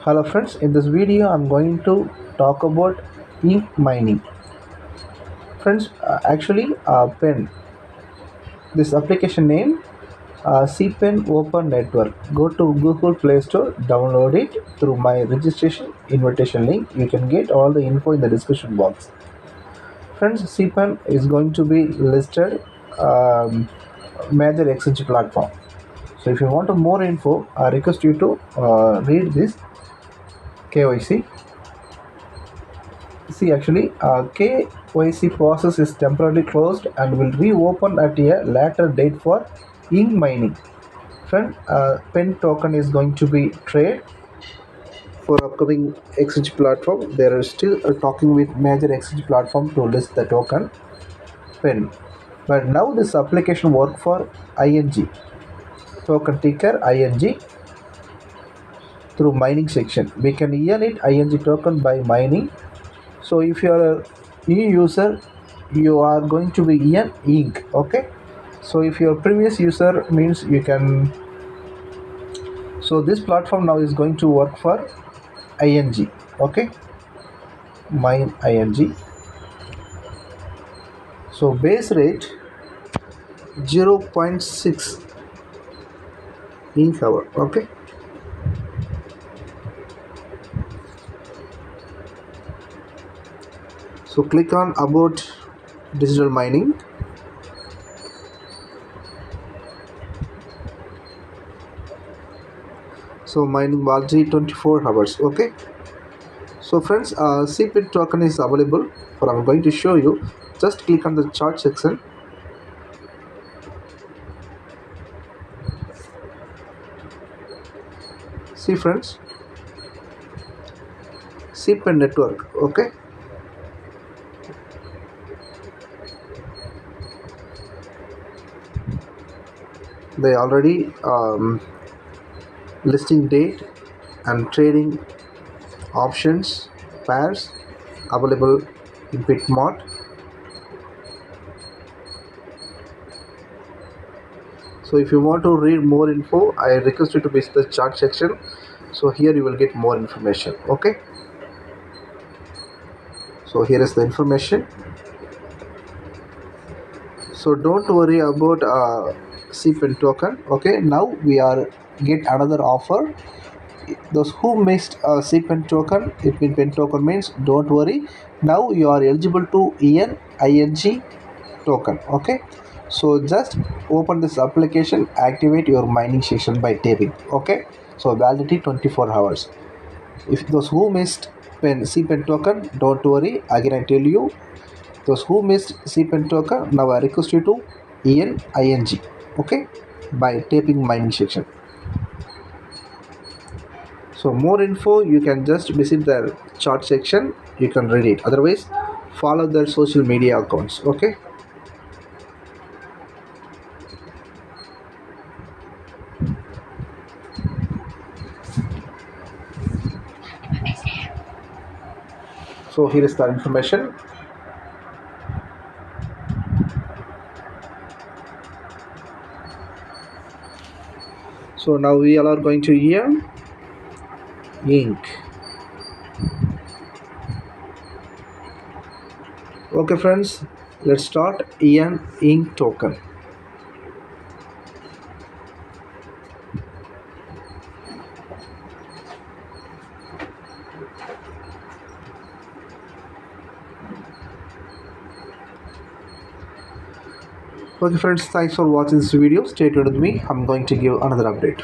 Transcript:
Hello friends, in this video I'm going to talk about ink mining. Friends, pen, this application name cPen Open Network. Go to Google Play Store, download it through my registration invitation link. You can get all the info in the description box. Friends, cPen is going to be listed major exchange platform. So if you want more info, I request you to read this KYC. KYC process is temporarily closed and will reopen at a later date for ink mining. Friend, pen token is going to be trade for upcoming exchange platform. They are still talking with major exchange platform to list the token pen. But now this application work for ING token ticker ING through mining section. We can earn it ING token by mining. So if you are a new user, you are going to be earn ink. Okay, so if your previous user means you can. So this platform now is going to work for ING. Okay, mine ING. So base rate 0.6 ink hour. Okay, so click on about digital mining. So mining value 24 hours. Okay, so friends, cPen token is available, but I'm going to show you. Just click on the chart section. See friends, cPen network. Okay, they already listing date and trading options pairs available in Bitmart. So if you want to read more info, I request you to visit the chart section. So here you will get more information. Okay, so here is the information. So don't worry about cPen token. Okay, now we are get another offer. Those who missed a cPen token, it means pen token means don't worry. Now you are eligible to earn ING token. Okay, so just open this application, activate your mining session by tapping. Okay, so validity 24 hours. If those who missed cPen token, don't worry. Again, I tell you, those who missed cPen token, now I request you to earn ING. Okay, by tapping mining section. So more info, you can just visit their chart section. You can read it. Otherwise, follow their social media accounts. Okay. So here is the information. So now we all are going to earn ink. Okay friends, let's start earn ink token. Okay friends, thanks for watching this video. Stay tuned with me. I'm going to give another update.